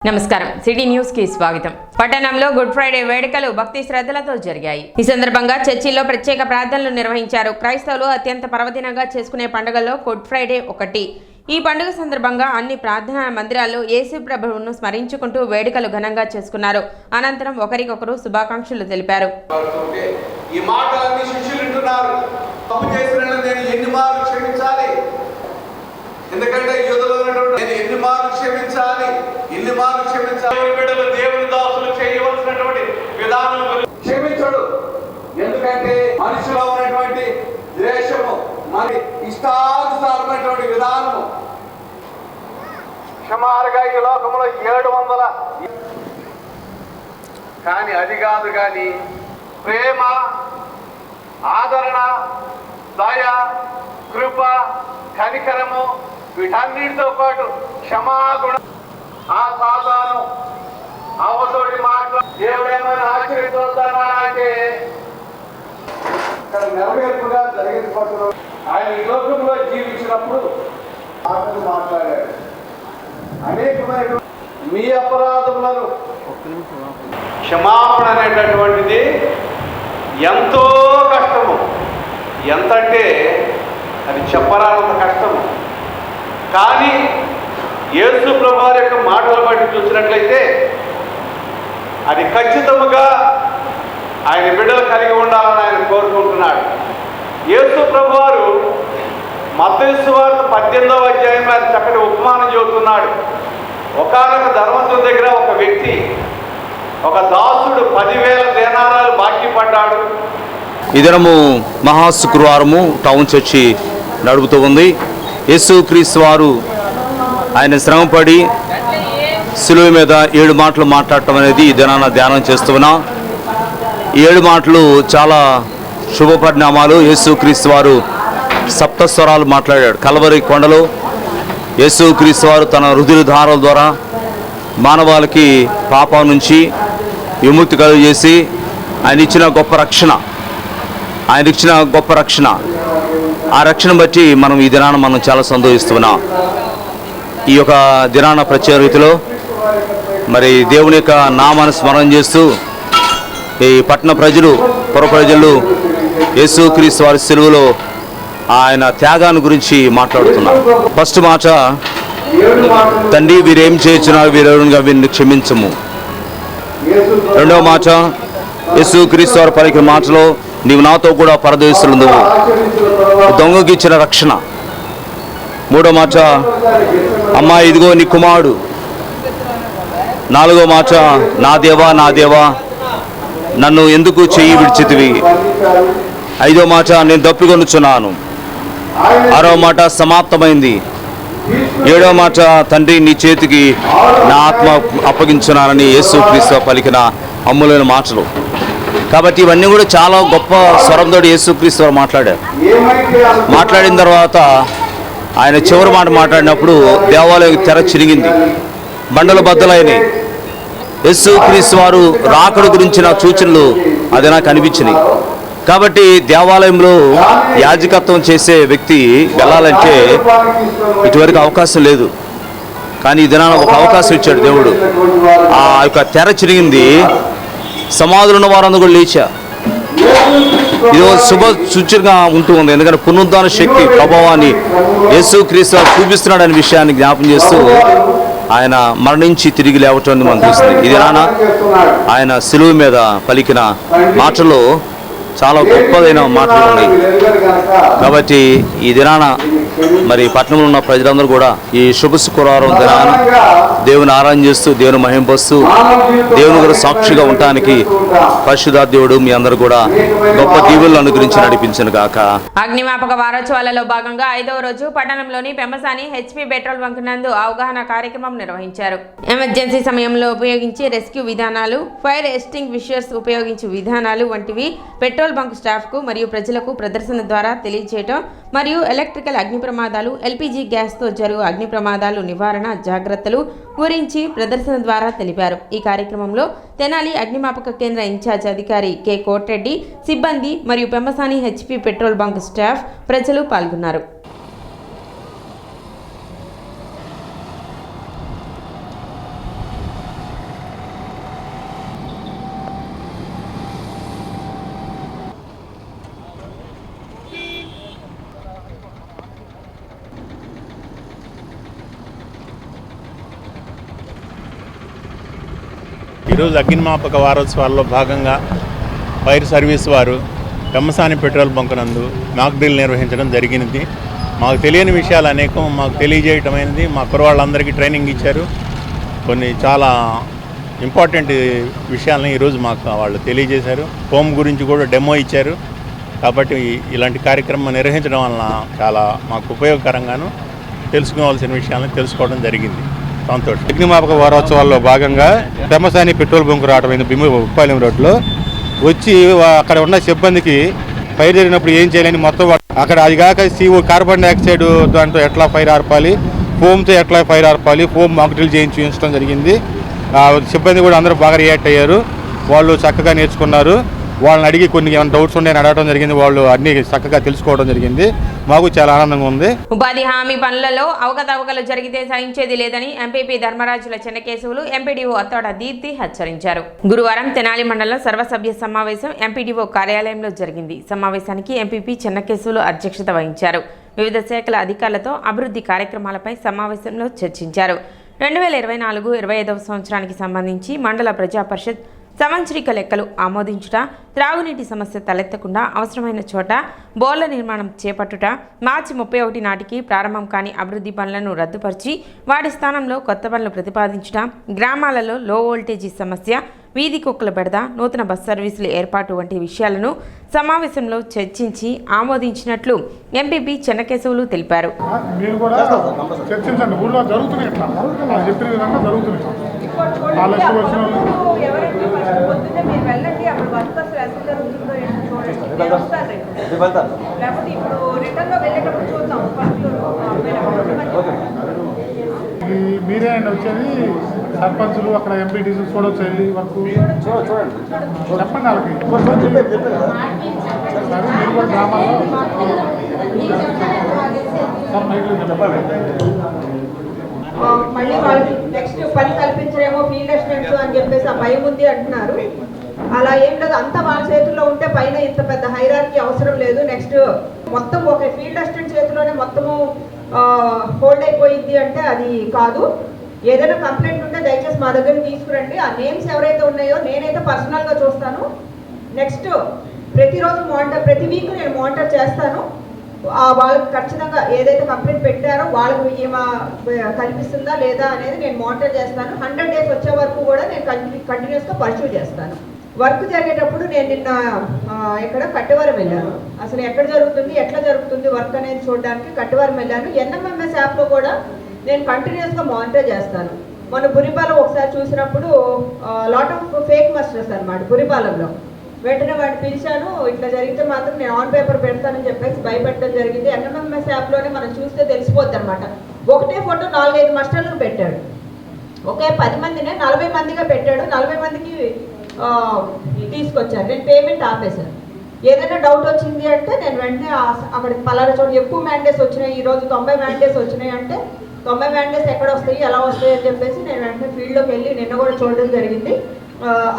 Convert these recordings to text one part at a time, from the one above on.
నమస్కారం city news కి స్వాగతం. పట్టణంలో గుడ్ ఫ్రైడే వేడుకలు భక్తి శ్రద్ధలతో జరిగాయి. ఈ సందర్భంగా చర్చిల్లో ప్రత్యేక ప్రార్థనలు నిర్వహించారు. క్రైస్తవులు అత్యంత పర్వదినంగా చేసుకునే పండుగల్లో గుడ్ ఫ్రైడే ఒకటి. ఈ పండుగ సందర్భంగా అన్ని ప్రార్థనా మందిరాల్లో యేసు ప్రభువును స్మరించుకుంటూ వేడుకలు ఘనంగా చేసుకున్నారు. అనంతరం ఒకరికొకరు శుభాకాంక్షలు తెలిపారు. ఈ మాటలన్నీ శిష్యులు వింటున్నారు. తప్పు చేసిన నేను ఎన్ని మార్లు క్షమించాలి, ఎందుకంటే యూదులో నేను ఎన్ని మార్లు క్షమించాలి, ఎన్ని మార్లు క్షమించాలి. బిడ్డలు దేవుని దాసులు చేయవలసినటువంటి విధానం క్షమించడు. ఎందుకంటే మనిషిలో ఉన్నటువంటి ద్వేషము, మరి ఇష్టానుసారమైనటువంటి విధానము. సుమారుగా ఈ లోకంలో 700 కానీ అది కాదు. కానీ ప్రేమ, ఆదరణ, దయ, కృప, కనికరము, వీటన్నిటితో పాటు క్షమాగుణం, ఆ సాధాను అవతోడి మాటలు దేవుడేమైనా ఆశ్చర్యపోతానా అంటే ఇక్కడ నెరవేర్పుగా జరిగింది. పట్టులో ఆయన ఈ లోకంలో జీవించినప్పుడు ఆటలు మాట్లాడాడు. అనేకమైన మీ అపరాధములను క్షమాపణ అనేటటువంటిది ఎంతో కష్టము. ఎంతంటే అది చెప్పరానంత కష్టము. కానీ యేసు ప్రభువారి యొక్క మాటలు బట్టి చూసినట్లయితే అది ఖచ్చితంగా ఆయన బిడ్డలు కలిగి ఉండాలని ఆయన కోరుకుంటున్నాడు. యేసు ప్రభువారు మత్తయి సువార్త 18వ అధ్యాయంలో ఆయన చక్కటి ఉపమానం చెబుతున్నాడు. ఒకానొక ధర్మస్తుని దగ్గర ఒక వ్యక్తి, ఒక దాసుడు 10,000 దేనారాలు బాకీ పడ్డాడు. ఈ దినము మహాశుక్రవారము టౌన్ చర్చి నడుపుతూ ఉంది. యేసుక్రీస్తు వారు ఆయన శ్రమపడి శిలువ మీద 7 మాటలు మాట్లాడటం అనేది ఈ దినాన ధ్యానం చేస్తున్నా. ఈ 7 మాటలు చాలా శుభ పరిణామాలు. యేసుక్రీస్తు వారు సప్తస్వరాలు మాట్లాడాడు. కల్వరి కొండలో యేసుక్రీస్తు వారు తన రుధిర ధారల ద్వారా మానవాళికి పాపం నుంచి విముక్తి కలుగజేసి ఆయన ఇచ్చిన గొప్ప రక్షణ, ఆ రక్షణ బట్టి మనం ఈ దినాన మనం చాలా సంతోషిస్తున్నాం. ఈ యొక్క దినాన ప్రత్యేక రీతిలో మరి దేవుని యొక్క నామాన్ని స్మరణ చేస్తూ ఈ పట్టణ ప్రజలు, పుర ప్రజలు యేసుక్రీస్తు వారి సిలువలో ఆయన త్యాగాన్ని గురించి మాట్లాడుతున్నారు. ఫస్ట్ మాట, తండ్రి వీరేం చేస్తున్నారు, వీరేగా వీరిని క్షమించము. రెండవ మాట, యేసుక్రీస్తు వారి పలికిన మాటలో నీవు నాతో కూడా పరదేశులు దొంగకి ఇచ్చిన రక్షణ. మూడో మాట, అమ్మా ఇదిగో నీ కుమారుడు. నాలుగో మాట, నా దేవా నన్ను ఎందుకు చెయ్యి విడిచితివి. ఐదో మాట, నేను దప్పికొనుచున్నాను. ఆరో మాట, సమాప్తమైంది. ఏడో మాట, తండ్రి నీ చేతికి నా ఆత్మ అప్పగించున్నానని యేసుక్రీస్తు పలికిన అమ్ములైన మాటలు. కాబట్టి ఇవన్నీ కూడా చాలా గొప్ప స్వరంతో యేసుక్రీస్తు వారు మాట్లాడిన తర్వాత ఆయన చివరి మాట మాట్లాడినప్పుడు దేవాలయం తెర చిరిగింది, బండలు బద్దలైనవి. యేసుక్రీస్తు వారు రాకడ గురించిన సూచనలు అది నాకు అనిపించినాయి. కాబట్టి దేవాలయంలో యాజకత్వం చేసే వ్యక్తి వెళ్ళాలంటే ఇటువరకు అవకాశం లేదు. కానీ ఈ దినాన ఒక అవకాశం ఇచ్చాడు దేవుడు. ఆ యొక్క తెర చిరిగింది, సమాధులు ఉన్న వారందరూ కూడా లేచా. ఇది శుభ సూచనగా ఉంటూ ఉంది. ఎందుకంటే పునరుద్ధాన శక్తి ప్రభావాన్ని యేసుక్రీస్తు చూపిస్తున్నాడు అనే విషయాన్ని జ్ఞాపం చేస్తూ ఆయన మరణించి తిరిగి లేవటాన్ని మనం చూస్తుంది. ఇది నాన్న ఆయన శిలువ మీద పలికిన మాటలు చాలా గొప్పదైన మాటలు ఉన్నాయి. కాబట్టి ఈ దినాన మరి పట్టణంలో ఉన్న ప్రజలందరూ కూడా ఈ శుభ శుక్రవారం దినాన దేవుని ఆరాధన చేస్తూ, దేవుని మహింపరుస్తూ, దేవుని గారు సాక్షిగా ఉండటానికి పరిశుద్ధ దేవుడు మీ అందరూ కూడా గొప్ప దీవులను అనుగ్రహించి నడిపించను గాక. అగ్నిమాపక వారోత్సవాలలో భాగంగా 5వ రోజు పట్టణంలోని పెంబసాని హెచ్పి పెట్రోల్ బంక్ నందు అవగాహన కార్యక్రమం నిర్వహించారు. ఎమర్జెన్సీ సమయంలో ఉపయోగించే రెస్క్యూ విధానాలు, ఫైర్ ఎస్టింగ్విషర్స్ ఉపయోగించే విధానాలు వంటివి పెట్రోల్ బంక్ స్టాఫ్ కు మరియు ప్రజలకు ప్రదర్శన ద్వారా తెలియజేయటం మరియు ఎలక్ట్రికల్ అగ్ని ప్రమాదాలు, ఎల్పిజి గ్యాస్ తో జరుగు అగ్ని ప్రమాదాలు నివారణ జాగ్రత్తలు గురించి ప్రదర్శన ద్వారా తెలిపారు. ఈ కార్యక్రమంలో తెనాలి అగ్నిమాపక కేంద్ర ఇన్ఛార్జ్ అధికారి కె కోట్రెడ్డి, సిబ్బంది మరియు Pemmasani HP petrol bunk staff, ప్రజలు పాల్గొన్నారు. ఈరోజు అగ్నిమాపక వారోత్సవాల్లో భాగంగా ఫైర్ సర్వీస్ వారు పెమ్మసాని పెట్రోల్ బంక్ నందు మాక్ డ్రిల్ నిర్వహించడం జరిగింది. మాకు తెలియని విషయాలు అనేకం మాకు తెలియజేయటమైనది. మా కుర్రవాళ్ళందరికీ ట్రైనింగ్ ఇచ్చారు. కొన్ని చాలా ఇంపార్టెంట్ విషయాలను ఈరోజు మాకు వాళ్ళు తెలియజేశారు. హోమ్ గురించి కూడా డెమో ఇచ్చారు. కాబట్టి ఇలాంటి కార్యక్రమం నిర్వహించడం వలన చాలా మాకు ఉపయోగకరంగాను తెలుసుకోవాల్సిన విషయాలను తెలుసుకోవడం జరిగింది. సంతోషం. అగ్నిమాపక వారోత్సవాల్లో భాగంగా పెమ్మసాని పెట్రోల్ బంక్ రావడం ఉప్పాలెం రోడ్లో వచ్చి అక్కడ ఉన్న సిబ్బందికి ఫైర్ జరిగినప్పుడు ఏం చేయాలని మొత్తం అక్కడ అది కాక CO కార్బన్ డైఆక్సైడ్ దాంతో ఎట్లా ఫైర్ ఆర్పాలి, ఫోమ్తో ఎట్లా ఫైర్ ఆర్పాలి, ఫోమ్ మాక్ డ్రిల్ చేయించడం జరిగింది. సిబ్బంది కూడా అందరూ బాగా రియాక్ట్ అయ్యారు. వాళ్ళు చక్కగా నేర్చుకున్నారు. వాళ్ళని అడిగి కొన్ని ఏమైనా డౌట్స్ ఉన్నాయని అడగడం జరిగింది. వాళ్ళు అన్ని చక్కగా తెలుసుకోవడం జరిగింది. మాకు చాలా ఆనందంగా ఉంది. ఉపాధి హామీ పనులలో అవకతవకలు జరిగితే సహించేది లేదని ఎంపీపీ ధర్మరాజుల చెన్నకేశవులు ఎంపీడీఓ అత్తోడ దీప్తి హెచ్చరించారు. గురువారం తెనాలి మండలం సర్వసభ్య సమావేశం ఎంపీడీఓ కార్యాలయంలో జరిగింది. సమావేశానికి ఎంపీపీ చెన్నకేశవులు అధ్యక్షత వహించారు. వివిధ శాఖల అధికారులతో అభివృద్ధి కార్యక్రమాలపై సమావేశంలో చర్చించారు. 2024-25వ సంవత్సరానికి సంబంధించి మండల ప్రజా పరిషత్ సంవత్సరిక లెక్కలు ఆమోదించుట, త్రాగునీటి సమస్య తలెత్తకుండా అవసరమైన చోట బోర్ల నిర్మాణం చేపట్టుట, మార్చి 31 నాటికి ప్రారంభం కాని అభివృద్ధి పనులను రద్దుపరిచి వాటి స్థానంలో కొత్త పనులు ప్రతిపాదించుట, గ్రామాలలో లో వోల్టేజీ సమస్య, వీధి కుక్కల బెడద, నూతన బస్ సర్వీసుల ఏర్పాటు వంటి విషయాలను సమావేశంలో చర్చించి ఆమోదించినట్లు ఎంపీపీ చెన్నకేశవులు తెలిపారు. మీరే అండి వచ్చేది సర్పంచులు అక్కడ ఎంపీటీసీ చూడొచ్చు వెళ్ళి వరకు చెప్పండి వాళ్ళకి. సరే మీరు కూడా గ్రామాల్లో మళ్ళీ వాళ్ళకి నెక్స్ట్ పని కల్పించరేమో ఫీల్డ్ అసిస్టెంట్స్ అని చెప్పేసి ఆ భయం ఉంది అంటున్నారు. అలా ఏం లేదు, అంతా వాళ్ళ చేతుల్లో ఉంటే పైన ఇంత పెద్ద హైరార్కీ అవసరం లేదు. నెక్స్ట్ మొత్తం ఒక ఫీల్డ్ అసిస్టెంట్ చేతిలోనే మొత్తము హోల్డ్ అయిపోయింది అంటే అది కాదు. ఏదైనా కంప్లైంట్ ఉంటే దయచేసి మా దగ్గర తీసుకురండి. ఆ నేమ్స్ ఎవరైతే ఉన్నాయో నేనైతే పర్సనల్గా చూస్తాను. నెక్స్ట్ ప్రతిరోజు ప్రతి వీక్ నేను మానిటర్ చేస్తాను. వాళ్ళకి ఖచ్చితంగా ఏదైతే కంప్లైంట్ పెట్టారో వాళ్ళకి ఏమా కల్పిస్తుందా లేదా అనేది నేను మానిటర్ చేస్తాను. 100 days వచ్చే వరకు కూడా నేను కంటిన్యూస్గా పర్సూ చేస్తాను. వర్క్ జరిగేటప్పుడు నేను నిన్న ఇక్కడ కట్టవరం వెళ్ళాను. అసలు ఎక్కడ జరుగుతుంది, ఎట్లా జరుగుతుంది వర్క్ అనేది చూడడానికి కట్టవరం వెళ్ళాను. NMMS యాప్లో కూడా నేను కంటిన్యూస్గా మానిటర్ చేస్తాను. మన బురిపాలెం ఒకసారి చూసినప్పుడు లాట్ ఆఫ్ ఫేక్ మాస్టర్స్ అనమాట బురిపాలెంలో. వెంటనే వాడిని పిలిచాను, ఇట్లా జరిగితే మాత్రం నేను ఆన్ పేపర్ పెడతానని చెప్పేసి భయపెట్టడం జరిగింది. NMMS యాప్లోనే మనం చూస్తే తెలిసిపోద్ది అనమాట. ఒకటే ఫోటో 4-5 మాస్టర్లకు పెట్టాడు. ఒకే 10 మందినే 40 మందిగా పెట్టాడు. 40 మందికి తీసుకొచ్చాను. నేను పేమెంట్ ఆపేశాను. ఏదైనా డౌట్ వచ్చింది అంటే నేను వెంటనే అక్కడికి పలానా చోట ఎక్కువ మ్యాండేట్స్ వచ్చినాయి, ఈరోజు 90 మ్యాండేట్స్ వచ్చినాయి అంటే 90 మ్యాండేట్స్ ఎక్కడ వస్తాయి, ఎలా వస్తాయి అని చెప్పేసి నేను వెంటనే ఫీల్డ్లోకి వెళ్ళి నిన్న కూడా చూడడం జరిగింది.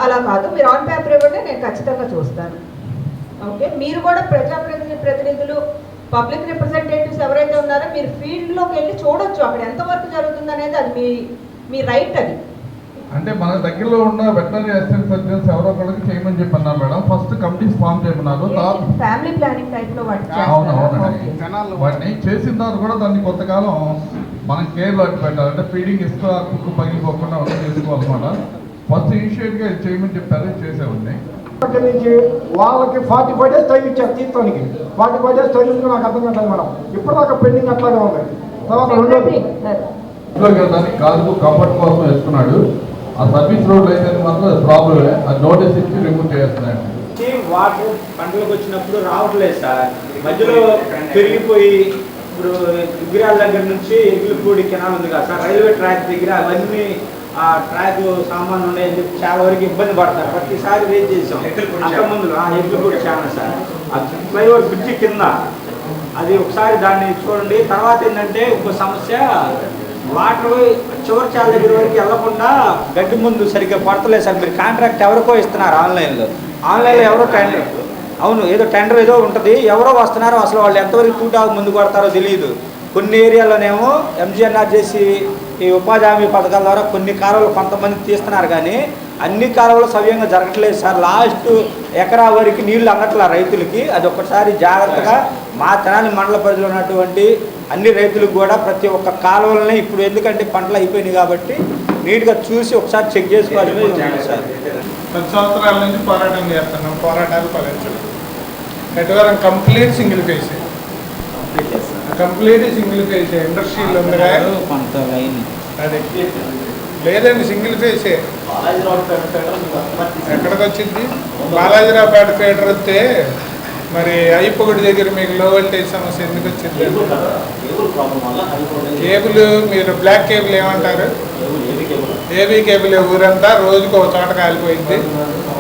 అలా కాదు, మీరు ఆన్ పేపర్ ఇవ్వండి, నేను ఖచ్చితంగా చూస్తాను. ఓకే, మీరు కూడా ప్రతినిధులు పబ్లిక్ రిప్రజెంటేటివ్స్ ఎవరైతే ఉన్నారో మీరు ఫీల్డ్లోకి వెళ్ళి చూడొచ్చు అక్కడ ఎంతవరకు జరుగుతుంది అనేది. అది మీ రైట్. అది అంటే మన దగ్గరలో ఉన్న వెటనరీ అసిస్టెంట్ సర్జన్స్ ఎవరో ఒకరికి చేయమని చెప్పన్నారు మేడం. ఫస్ట్ కమిటీస్ ఫామ్ చేయమన్నారు. ఫ్యామిలీ ప్లానింగ్ టైప్లో వాటిని చేసిన తర్వాత కూడా దాన్ని కొంతకాలం మనం కేర్లో అట్టు పెట్టాలి. అంటే ఫీడింగ్ ఇస్తూ ఆ కుక్కు పగిలిపోకుండా అలా చేసుకోవాలన్నమాట. ఫస్ట్ ఇనిషియేట్గా చేయమని చెప్పారు, చేసేవాడిని. నుంచి వాళ్ళకి 45 days టైం ఇచ్చారు తీర్థానికి. 45 days టైం నుంచి నాకు అర్థం కాదు మేడం. ఇప్పటిదాకా పెండింగ్ అట్లాగే ఉంది. తర్వాత దానికి కాదు కంఫర్ట్ కోసం వేసుకున్నాడు. ఆ సర్వీస్ రోడ్ అయితే మాత్రం ప్రాబ్లమే. ఆ నోటీస్ ఇచ్చి రిమూవ్ చేస్తున్నాడు. వాటర్ పంటలకు వచ్చినప్పుడు రావట్లేదు సార్. మధ్యలో పెరిగిపోయి ఇప్పుడు విగ్రహాల దగ్గర నుంచి ఎగులపూడి కెనాల్ ఉంది కదా సార్, రైల్వే ట్రాక్ దగ్గర అవన్నీ ఆ ట్రాక్ సామాన్లు ఉన్నాయని చెప్పి చాలా వరకు ఇబ్బంది పడతారు. ప్రతిసారి రేజ్ చేసాం. అంత ముందు ఎగులపూడి ఛానల్ సార్, ఆ ఫ్లైఓవర్ బ్రిడ్జి కింద అది ఒకసారి దాన్ని చూడండి. తర్వాత ఏంటంటే ఇంకో సమస్య, వాటర్ చివరి చాలా దగ్గర వరకు వెళ్లకుండా గడ్డి ముందు సరిగ్గా పడతలేదు సార్. మీరు కాంట్రాక్ట్ ఎవరికో ఇస్తున్నారు ఆన్లైన్లో ఎవరో టెండర్, అవును ఏదో టెండర్ ఏదో ఉంటుంది, ఎవరో వస్తున్నారో అసలు వాళ్ళు ఎంతవరకు తూటా ముందు కొడతారో తెలియదు. కొన్ని ఏరియాలోనేమో MGNRJC ఈ ఉపాధి హామీ పథకాల ద్వారా కొన్ని కాలువలు కొంతమంది తీస్తున్నారు, కానీ అన్ని కాలువలు సవ్యంగా జరగట్లేదు సార్. లాస్ట్ ఎకరా వరకు నీళ్లు అందట్లా రైతులకి. అది ఒక్కసారి జాగ్రత్తగా మా తెనాలి మండల పరిధిలో ఉన్నటువంటి అన్ని రైతులకు కూడా ప్రతి ఒక్క కాలువలని ఇప్పుడు ఎందుకంటే పంటలు అయిపోయినాయి కాబట్టి నీట్గా చూసి ఒకసారి చెక్ చేసుకోవాలని ఉంది సార్. 10 సంవత్సరాల నుంచి పోరాటం చేస్తున్నాం, పోరాటాలు ఫలించలేదు. ఎటువరం complete single phase, complete single phase ఇండస్ట్రీలు ఉందిగా అది లేదండి, సింగిల్ ఫేసే. ఎక్కడికి వచ్చింది? బాలాజీరావుపేట ఫీడర్ వస్తే మరి అయ్యప్పగుడి దగ్గర మీకు లో వోల్టేజ్ సమస్య ఎందుకు వచ్చింది? కేబుల్ మీరు బ్లాక్ కేబుల్ ఏమంటారు? ఏబీ కేబుల్ ఊరంతా రోజుకు ఒక చోట కాలిపోయింది.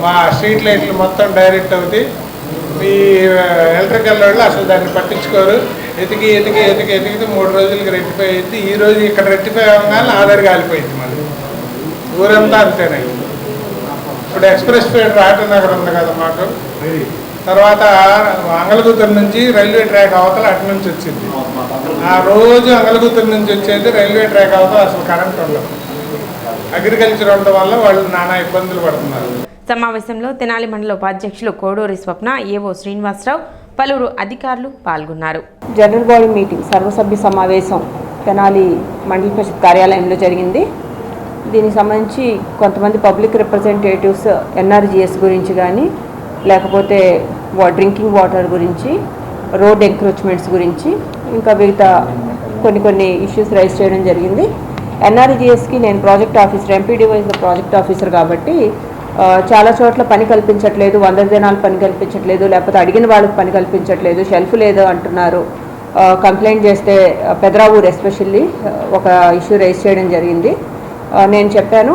మా స్ట్రీట్ లైట్లు మొత్తం డైరెక్ట్ అవుతాయి. ఈ ఎలక్ట్రికల్ వాళ్ళు అసలు దాన్ని పట్టించుకోరు. ఎతికితే 3 రోజులకి రెక్టిఫై అయింది. ఈ రోజు ఇక్కడ రెక్టిఫై అవ్వగానే ఆధార్ కాలిపోయింది. మళ్ళీ ఊరంతా అంతేనే. ఇప్పుడు ఎక్స్ప్రెస్ ఫీడర్ ఆటోనగర్ ఉంది కదా మాకు. తర్వాత అంగలగుత్తూరు నుంచి రైల్వే ట్రాక్ అవతల అటు నుంచి వచ్చింది. ఆ రోజు అంగలగుత్తూరు నుంచి వచ్చేది రైల్వే ట్రాక్ అవతల అసలు కరెంట్ ఉండదు. అగ్రికల్చర్ ఉండడం వల్ల వాళ్ళు నానా ఇబ్బందులు పడుతున్నారు. సమావేశంలో తెనాలి మండల ఉపాధ్యక్షులు కోడూరి స్వప్న, ఏవో శ్రీనివాసరావు, పలువురు అధికారులు పాల్గొన్నారు. జనరల్ బాడీ మీటింగ్ సర్వసభ్య సమావేశం తెనాలి మండల పరిషత్ కార్యాలయంలో జరిగింది. దీనికి సంబంధించి కొంతమంది పబ్లిక్ రిప్రజెంటేటివ్స్ ఎన్ఆర్జీఎస్ గురించి కానీ లేకపోతే డ్రింకింగ్ వాటర్ గురించి, రోడ్ ఎంక్రోచ్మెంట్స్ గురించి, ఇంకా మిగతా కొన్ని ఇష్యూస్ రైజ్ చేయడం జరిగింది. ఎన్ఆర్జీఎస్కి నేను project officer, MPDO is the project officer కాబట్టి చాలా చోట్ల పని కల్పించట్లేదు, 100 దినాలు పని కల్పించట్లేదు, లేకపోతే అడిగిన వాళ్ళకి పని కల్పించట్లేదు, షెల్ఫ్ లేదు అంటున్నారు. కంప్లైంట్ చేస్తే పెదరావూరు ఎస్పెషల్లీ ఒక ఇష్యూ రైజ్ చేయడం జరిగింది. నేను చెప్పాను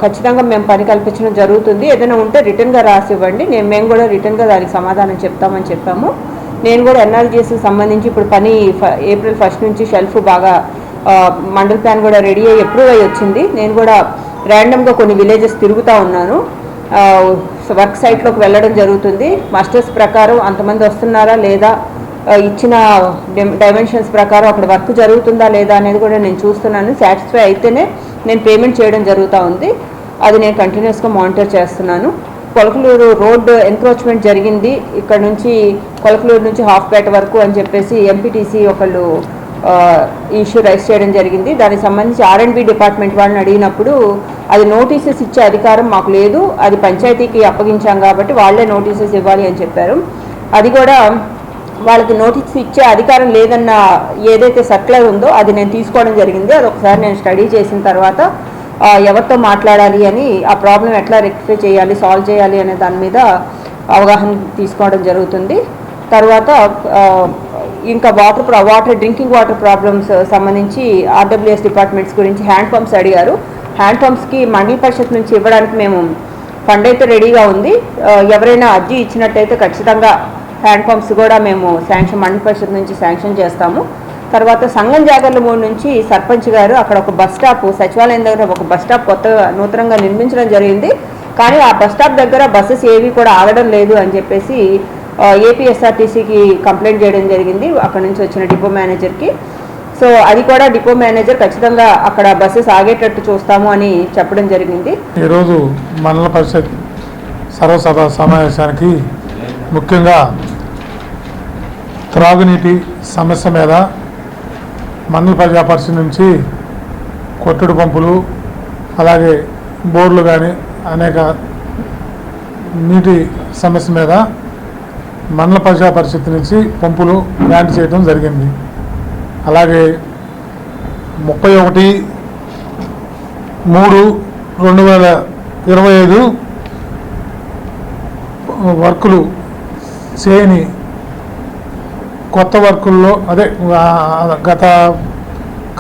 ఖచ్చితంగా మేము పని కల్పించడం జరుగుతుంది, ఏదైనా ఉంటే రిటర్న్గా రాసి ఇవ్వండి, మేము కూడా రిటర్న్గా దానికి సమాధానం చెప్తామని చెప్పాము. నేను కూడా ఎన్ఆర్జీఎస్కి సంబంధించి ఇప్పుడు పని ఏప్రిల్ 1 నుంచి షెల్ఫ్ బాగా మండల్ ప్లాన్ కూడా రెడీ అయ్యి అప్రూవ్ అయ్యి వచ్చింది. నేను కూడా ర్యాండమ్గా కొన్ని విలేజెస్ తిరుగుతూ ఉన్నాను, వర్క్ సైట్లోకి వెళ్ళడం జరుగుతుంది. మాస్టర్స్ ప్రకారం అంతమంది వస్తున్నారా లేదా, ఇచ్చిన డైమెన్షన్స్ ప్రకారం అక్కడ వర్క్ జరుగుతుందా లేదా అనేది కూడా నేను చూస్తున్నాను. సాటిస్ఫై అయితేనే నేను పేమెంట్ చేయడం జరుగుతూ ఉంది. అది నేను కంటిన్యూస్గా మానిటర్ చేస్తున్నాను. కొలకలూరు రోడ్ ఎంక్రోచ్మెంట్ జరిగింది. ఇక్కడ నుంచి కొలకలూరు నుంచి హాఫ్పేట వరకు అని చెప్పేసి ఎంపీటీసీ ఒకళ్ళు ఇష్యూ రైజ్ చేయడం జరిగింది. దానికి సంబంధించి R&B డిపార్ట్మెంట్ వాళ్ళని అడిగినప్పుడు అది నోటీసెస్ ఇచ్చే అధికారం మాకు లేదు, అది పంచాయతీకి అప్పగించాం కాబట్టి వాళ్ళే నోటీసెస్ ఇవ్వాలి అని చెప్పారు. అది కూడా వాళ్ళకి నోటీస్ ఇచ్చే అధికారం లేదన్న ఏదైతే సర్క్యులర్ ఉందో అది నేను తీసుకోవడం జరిగింది. అది ఒకసారి నేను స్టడీ చేసిన తర్వాత ఎవరితో మాట్లాడాలి అని, ఆ ప్రాబ్లం ఎట్లా రెక్టిఫై చేయాలి, సాల్వ్ చేయాలి అనే దాని మీద అవగాహన తీసుకోవడం జరుగుతుంది. తర్వాత ఇంకా వాటర్ డ్రింకింగ్ వాటర్ ప్రాబ్లమ్స్ సంబంధించి RWS డిపార్ట్మెంట్స్ గురించి హ్యాండ్ పంప్స్ అడిగారు. హ్యాండ్ పంప్స్కి మండల పరిషత్ నుంచి ఇవ్వడానికి మేము ఫండ్ అయితే రెడీగా ఉంది. ఎవరైనా అర్జీ ఇచ్చినట్టయితే ఖచ్చితంగా హ్యాండ్ పంప్స్ కూడా మేము మండల పరిషత్ నుంచి శాంక్షన్ చేస్తాము. తర్వాత సంగం జాగర్ల 3 నుంచి సర్పంచ్ గారు అక్కడ ఒక బస్ స్టాప్, సచివాలయం దగ్గర ఒక బస్ స్టాప్ కొత్తగా నూతనంగా నిర్మించడం జరిగింది. కానీ ఆ బస్ స్టాప్ దగ్గర బస్సెస్ ఏవి కూడా ఆగడం లేదు అని చెప్పేసి ఏపీఎస్ఆర్టీసీకి కంప్లైంట్ చేయడం జరిగింది అక్కడ నుంచి వచ్చిన డిపో మేనేజర్కి. సో అది కూడా డిపో మేనేజర్ ఖచ్చితంగా అక్కడ బస్సెస్ ఆగేటట్టు చూస్తాము అని చెప్పడం జరిగింది. ఈరోజు మండల పరిషత్ సర్వసభ సమావేశానికి ముఖ్యంగా త్రాగునీటి సమస్య మీద మండల ప్రజా పరిషత్ నుంచి కొట్టుడు పంపులు, అలాగే బోర్లు కానీ అనేక నీటి సమస్య మీద మండల ప్రజా పరిషత్ నుంచి పంపులు గ్రాంట్ చేయడం జరిగింది. అలాగే 31/3/2025 వర్కులు చేయని కొత్త వర్కుల్లో గత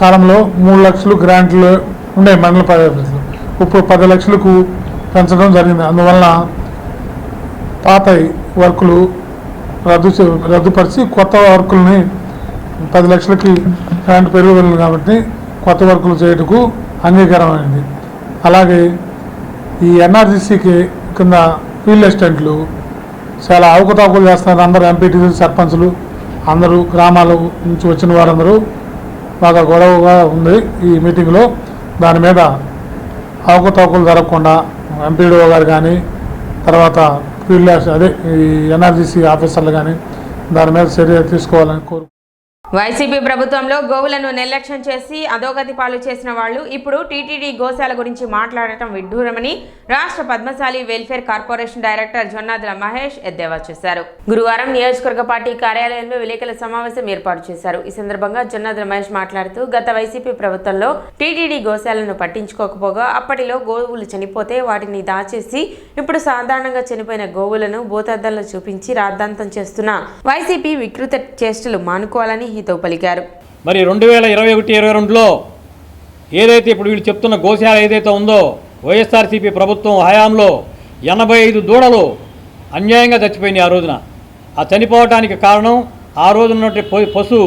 కాలంలో 3 లక్షలు గ్రాంట్లు ఉండే మండల పరిషత్లో ఇప్పుడు 10 లక్షలకు పెంచడం జరిగింది. అందువలన పాత వర్కులు రద్దుపరిచి కొత్త వర్కుల్ని 10 లక్షలకి గ్రాంట్ పెరుగుదల కాబట్టి కొత్త వర్కులు చేయటకు అంగీకారమైంది. అలాగే ఈ ఎన్ఆర్జీసీకి కింద ఫీల్డ్ అసిస్టెంట్లు చాలా అవకతవకలు చేస్తున్నారు. అందరూ ఎంపీటీసీ సర్పంచులు అందరూ గ్రామాల నుంచి వచ్చిన వారందరూ బాగా గొడవగా ఉంది ఈ మీటింగ్లో. దాని మీద అవకతవకలు జరగకుండా ఎంపీడీఓ గారు కానీ తర్వాత ఫీల్డ్ ఈ ఎన్ఆర్జీసీ ఆఫీసర్లు కానీ దాని మీద చర్య తీసుకోవాలని కోరు. వైసీపీ ప్రభుత్వంలో గోవులను నిర్లక్ష్యం చేసి అధోగతి పాలు చేసిన వాళ్ళు ఇప్పుడు టీటీడీ గోశాల గురించి మాట్లాడటం విడ్డూరమని రాష్ట్ర Padmashali welfare corporation director Jonnadula Mahesh ఎద్దేవా చేశారు. గురువారం నియోజకవర్గ పార్టీ కార్యాలయంలో విలేకరుల సమావేశం ఏర్పాటు చేశారు. ఈ సందర్భంగా జొన్నాదుల మహేష్ మాట్లాడుతూ గత వైసీపీ ప్రభుత్వంలో టీటీడీ గోశాలను పట్టించుకోకపోగా అప్పటిలో గోవులు చనిపోతే వాటిని దాచేసి ఇప్పుడు సాధారణంగా చనిపోయిన గోవులను భూతద్దంలో చూపించి రాద్ధాంతం చేస్తున్న వైసీపీ వికృత చేష్టలు మానుకోవాలని హితవు పలికారు. మరి 2021-22లో ఏదైతే ఇప్పుడు వీళ్ళు చెప్తున్న గోశాల ఏదైతే ఉందో వైఎస్ఆర్సీపీ ప్రభుత్వం హయాంలో 85 దూడలు అన్యాయంగా చచ్చిపోయినాయి. ఆ రోజున ఆ చనిపోవడానికి కారణం ఆ రోజు ఉన్నటువంటి పశు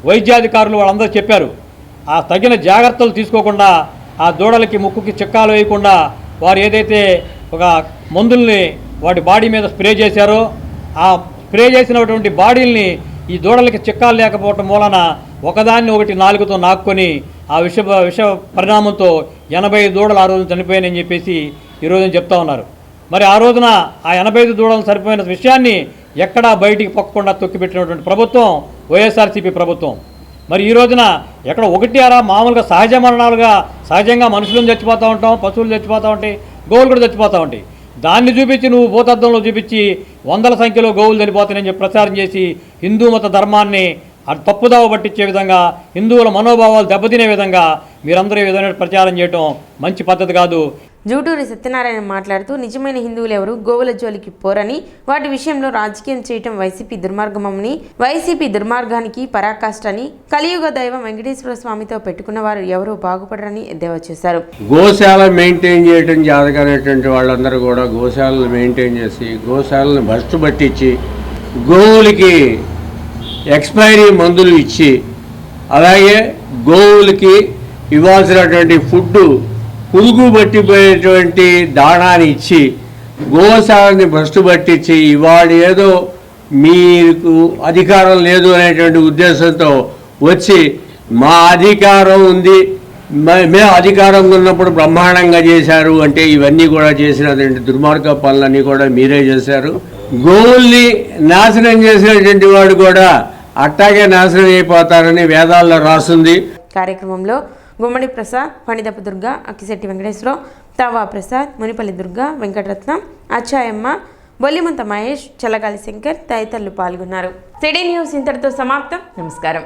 వైద్యాధికారులు వాళ్ళందరూ చెప్పారు. ఆ తగిన జాగ్రత్తలు తీసుకోకుండా ఆ దూడలకి ముక్కుకి చిక్కాలు వేయకుండా వారు ఏదైతే ఒక మందుల్ని వాటి బాడీ మీద స్ప్రే చేశారో ఆ స్ప్రే చేసినటువంటి బాడీల్ని ఈ దూడలకి చిక్కాలు లేకపోవటం మూలన ఒకదాన్ని ఒకటి నాలుగుతో నాక్కొని ఆ విష పరిణామంతో 85 దూడలు ఆ రోజు చనిపోయాయని చెప్పేసి ఈరోజు చెప్తా ఉన్నారు. మరి ఆ రోజున ఆ 85 దూడలు సరిపోయిన విషయాన్ని ఎక్కడా బయటికి పొక్కకుండా తొక్కిపెట్టినటువంటి ప్రభుత్వం వైఎస్ఆర్సీపీ ప్రభుత్వం. మరి ఈ రోజున ఎక్కడ ఒకటి అరా మామూలుగా సహజ మరణాలుగా సహజంగా మనుషులను చచ్చిపోతూ ఉంటాం, పశువులు చచ్చిపోతూ ఉంటాయి, గోవులు కూడా చచ్చిపోతూ ఉంటాయి. దాన్ని చూపించి నువ్వు భూతద్దంలో చూపించి వందల సంఖ్యలో గోవులు చనిపోతాయని చెప్పి ప్రచారం చేసి హిందూ మత ధర్మాన్ని తప్పుదావ పట్టించే విధంగా హిందువుల మనోభావాలు దెబ్బతినే విధంగా మీరందరూ ఈ విధమైన ప్రచారం చేయడం మంచి పద్ధతి కాదు. జూటూరి సత్యనారాయణ మాట్లాడుతూ నిజమైన హిందువులు ఎవరు గోవుల జోలికి పోరని వాటి విషయంలో రాజకీయం చేయటం వైసీపీ దుర్మార్గమని వైసీపీ దుర్మార్గానికి పరాకాష్ఠని కలియుగ దైవం వెంకటేశ్వర స్వామితో పెట్టుకున్న వారు ఎవరూ బాగుపడరని ఎద్దేవా చేశారు. గోశాల మెయింటైన్ చేయడం జాతకనేటువంటి వాళ్ళందరూ కూడా గోశాలను మెయింటైన్ చేసి గోశాలను భ్రష్టు పట్టించి గోవులకి ఎక్స్పైరీ మందులు ఇచ్చి అలాగే గోవులకి ఇవ్వాల్సినటువంటి ఫుడ్ పురుగు పట్టిపోయేటువంటి దాణాన్ని ఇచ్చి గోశాలని భ్రష్టు పట్టించి ఇవాళ ఏదో మీకు అధికారం లేదు అనేటువంటి ఉద్దేశంతో వచ్చి మా అధికారం ఉంది, మేము అధికారం ఉన్నప్పుడు బ్రహ్మాండంగా చేశారు అంటే ఇవన్నీ కూడా చేసినటువంటి దుర్మార్గ పనులన్నీ కూడా మీరే చేశారు. గోవుల్ని నాశనం చేసినటువంటి వాడు కూడా అట్టాగే నాశనం అయిపోతారని వేదాల్లో రాస్తుంది. కార్యక్రమంలో గుమ్మడి ప్రసాద్, పణిదపు దుర్గా, అక్కిశెట్టి వెంకటేశ్వరరావు, తవా ప్రసాద్, మునిపల్లి దుర్గా, వెంకటరత్నం, అచ్చాయమ్మ, బొల్లిమంత మహేష్, చల్లగాలి శంకర్ తదితరులు పాల్గొన్నారు. సిటీ న్యూస్ ఇంతటితో సమాప్తం. నమస్కారం.